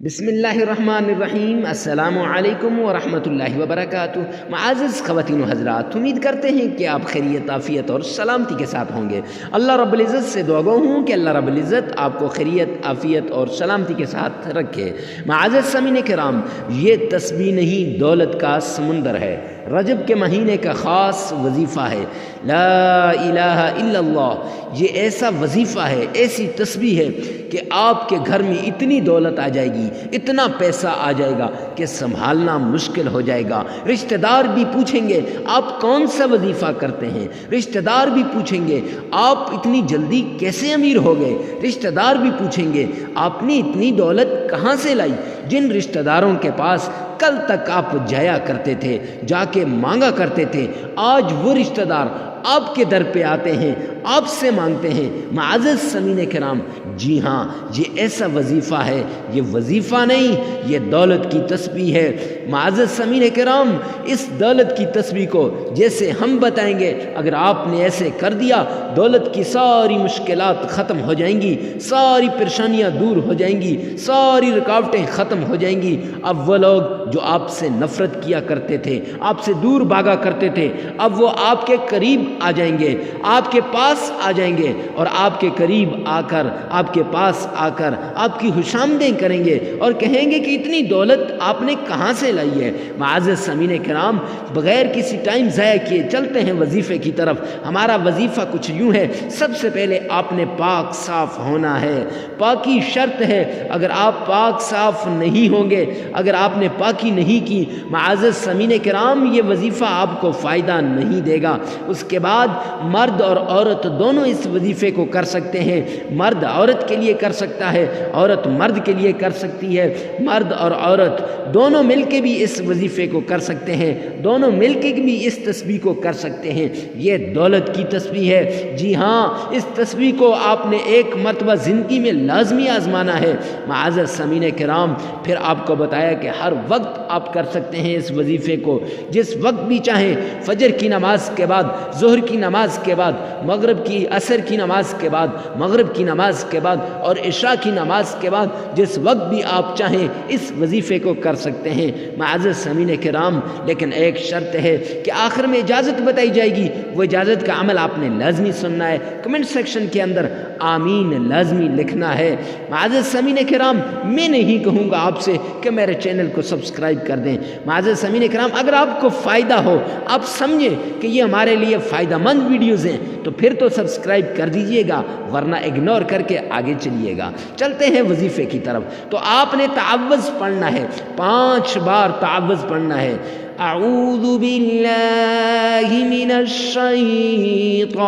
بسم اللہ الرحمن الرحیم۔ السلام علیکم ورحمۃ اللہ وبرکاتہ۔ معزز خواتین و حضرات، امید کرتے ہیں کہ آپ خیریت، عافیت اور سلامتی کے ساتھ ہوں گے۔ اللہ رب العزت سے دعا گو ہوں کہ اللہ رب العزت آپ کو خیریت، عافیت اور سلامتی کے ساتھ رکھے۔ معزز سامعین کرام، یہ تسبیح نہیں دولت کا سمندر ہے، رجب کے مہینے کا خاص وظیفہ ہے۔ لا الہ الا اللہ، یہ ایسا وظیفہ ہے، ایسی تسبیح ہے کہ آپ کے گھر میں اتنی دولت آ جائے گی، اتنا پیسہ آ جائے گا کہ سنبھالنا مشکل ہو جائے گا۔ رشتہ دار بھی پوچھیں گے آپ کون سا وظیفہ کرتے ہیں، رشتہ دار بھی پوچھیں گے آپ اتنی جلدی کیسے امیر ہو گئے، رشتہ دار بھی پوچھیں گے آپ نے اتنی دولت کہاں سے لائی۔ جن رشتہ داروں کے پاس کل تک آپ جایا کرتے تھے، جا کے مانگا کرتے تھے، آج وہ رشتہ دار آپ کے در پہ آتے ہیں، آپ سے مانگتے ہیں۔ معزز سامعین کرام، جی ہاں، یہ ایسا وظیفہ ہے، یہ وظیفہ نہیں، یہ دولت کی تسبیح ہے۔ معزز سامعین کرام، اس دولت کی تسبیح کو جیسے ہم بتائیں گے، اگر آپ نے ایسے کر دیا، دولت کی ساری مشکلات ختم ہو جائیں گی، ساری پریشانیاں دور ہو جائیں گی، ساری رکاوٹیں ختم ہو جائیں گی۔ اب وہ لوگ جو آپ سے نفرت کیا کرتے تھے، آپ سے دور بھاگا کرتے تھے، اب وہ آپ کے قریب آ جائیں گے، آپ کے پاس آ جائیں گے، اور آپ کے قریب آ کر، آپ کے پاس آ کر آپ کی خوشامدیں کریں گے اور کہیں گے کہ اتنی دولت آپ نے کہاں سے لائی ہے۔ معزز سامعین کرام، بغیر کسی ٹائم ضائع کیے چلتے ہیں وظیفے کی طرف۔ ہمارا وظیفہ کچھ یوں ہے، سب سے پہلے آپ نے پاک صاف ہونا ہے، پاکی شرط ہے۔ اگر آپ پاک صاف نہیں ہوں گے، اگر آپ نے پاکی نہیں کی، معزز سامعین کرام، یہ وظیفہ آپ کو فائدہ نہیں دے گا۔ اس کے بعد مرد اور عورت دونوں اس وظیفے کو کر سکتے ہیں۔ مرد عورت کے لیے کر سکتا ہے، عورت مرد کے لیے کر سکتی ہے۔ مرد اور عورت دونوں مل کے بھی اس وظیفے کو کر سکتے ہیں، دونوں مل کے بھی اس تسبیح کو کر سکتے ہیں۔ یہ دولت کی تسبیح ہے۔ جی ہاں، اس تسبیح کو آپ نے ایک مرتبہ زندگی میں لازمی آزمانا ہے۔ معزز سامعین کرام، پھر آپ کو بتایا کہ ہر وقت آپ کر سکتے ہیں اس وظیفے کو، جس وقت بھی چاہیں، فجر کی نماز کے بعد، ظہر کی نماز کے بعد، مغرب کی، عصر کی نماز کے بعد، مغرب کی نماز کے بعد اور عشاء کی نماز کے بعد، جس وقت بھی آپ چاہیں اس وظیفے کو کر سکتے ہیں۔ معزز سامعین کرام، لیکن ایک شرط ہے کہ آخر میں اجازت بتائی جائے گی، وہ اجازت کا عمل آپ نے لازمی سننا ہے۔ کمنٹ سیکشن کے اندر آمین لازمی لکھنا ہے۔ معزز سامعین کرام، میں نہیں کہوں گا آپ سے کہ میرے چینل کو سبسکرائب کر دیں۔ معزز سامعین کرام، اگر آپ کو فائدہ ہو، آپ سمجھیں کہ یہ ہمارے لیے فائدہ مند ویڈیوز ہیں، تو پھر تو سبسکرائب کر دیجئے گا، ورنہ اگنور کر کے آگے چلیے گا۔ چلتے ہیں وظیفے کی طرف۔ تو آپ نے تعوذ پڑھنا ہے، 5 بار تعوذ پڑھنا ہے۔ اعوذ باللہ من الشیطان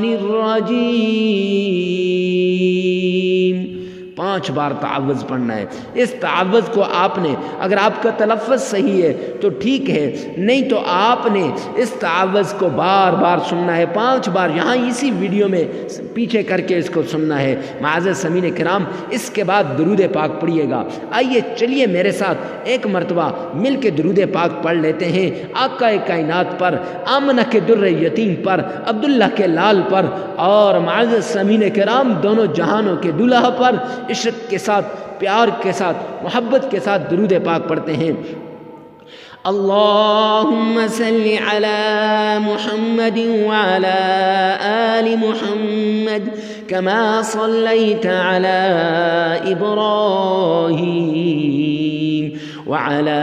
الرجیم، 5 بار تعوذ پڑھنا ہے۔ اس تعوذ کو آپ نے، اگر آپ کا تلفظ صحیح ہے تو ٹھیک ہے، نہیں تو آپ نے اس تعوذ کو بار بار سننا ہے، 5 بار یہاں اسی ویڈیو میں پیچھے کر کے اس کو سننا ہے۔ معزز سامعین کرام، اس کے بعد درود پاک پڑھیے گا۔ آئیے چلیے میرے ساتھ ایک مرتبہ مل کے درود پاک پڑھ لیتے ہیں، آقا کائنات پر، آمنہ کے در یتیم پر، عبداللہ کے لال پر، اور معزز سامعین کرام، دونوں جہانوں کے دلہا پر عشق کے ساتھ، پیار کے ساتھ، محبت کے ساتھ درود پاک پڑھتے ہیں۔ اللہم صلی علی محمد وعلی آل محمد کما صلیت علی ابراہیم وعلی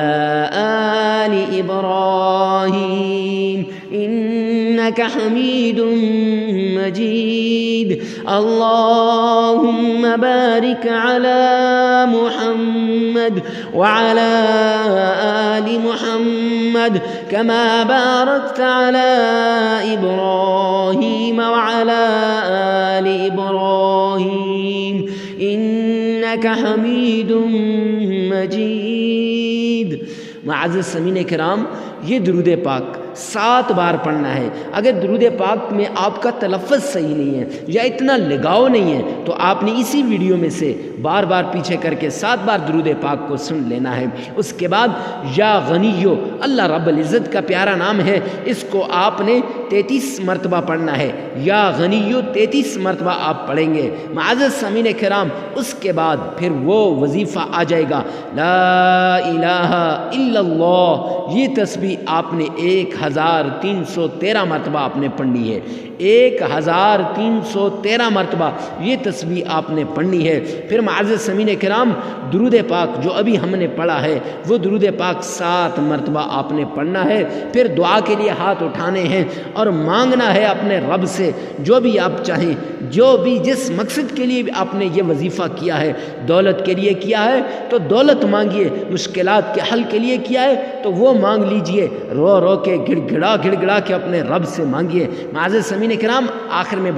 آل ابراہیم انک حمید مجید۔ اللہم بارک علی محمد وعلی آل محمد کما بارکت علی ابراہیم وعلی آل ابراہیم انک حمید مجید۔ معزز سامعین کرام، یہ درود پاک 7 بار پڑھنا ہے۔ اگر درود پاک میں آپ کا تلفظ صحیح نہیں ہے یا اتنا لگاؤ نہیں ہے تو آپ نے اسی ویڈیو میں سے بار بار پیچھے کر کے 7 بار درود پاک کو سن لینا ہے۔ اس کے بعد یا غنیو، اللہ رب العزت کا پیارا نام ہے، اس کو آپ نے 33 مرتبہ پڑھنا ہے۔ یا غنیو 33 مرتبہ آپ پڑھیں گے معزز سامعین کرام۔ اس کے بعد پھر وہ وظیفہ آ جائے گا، لا الہ الا اللہ، یہ تسبیح آپ نے 1313 مرتبہ آپ نے پڑھنی ہے۔ 1313 مرتبہ یہ تسبیح آپ نے پڑھنی ہے۔ پھر معزز سامعین کرام درود پاک جو ابھی ہم نے پڑھا ہے وہ درود پاک 7 مرتبہ آپ نے پڑھنا ہے۔ پھر دعا کے لیے ہاتھ اٹھانے ہیں اور مانگنا ہے اپنے رب سے جو بھی آپ چاہیں، جو بھی جس مقصد کے لیے آپ نے یہ وظیفہ کیا ہے، دولت کے لیے کیا ہے تو دولت مانگیے، مشکلات کے حل کے لیے کیا ہے تو وہ مانگ لیجئے، رو رو کے گڑ گڑا کے اپنے رب سے مانگیے۔ معزز سامعین کرام آخر میں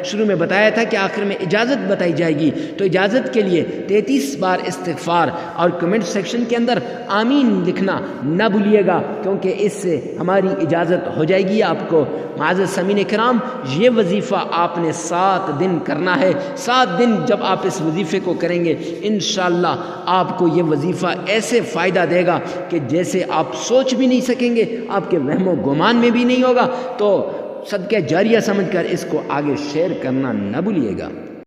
شروع میں بتایا تھا کہ آخر میں اجازت بتائی جائے گی، تو اجازت کے لیے 33 بار استغفار اور کمنٹ سیکشن کے اندر آمین لکھنا نہ بھولیے گا، کیونکہ اس سے ہماری اجازت ہو جائے گی آپ کو۔ معزز سامعین کرام یہ وظیفہ آپ نے 7 دن کرنا ہے۔ 7 دن جب آپ اس وظیفے کو کریں گے انشاءاللہ آپ کو یہ وظیفہ ایسے فائدہ دے گا کہ جیسے آپ سوچ بھی نہیں سکیں گے، آپ کے وہم و گمان میں بھی نہیں ہوگا۔ تو صدقہ جاریہ سمجھ کر اس کو آگے شیئر کرنا نہ بھولیے گا۔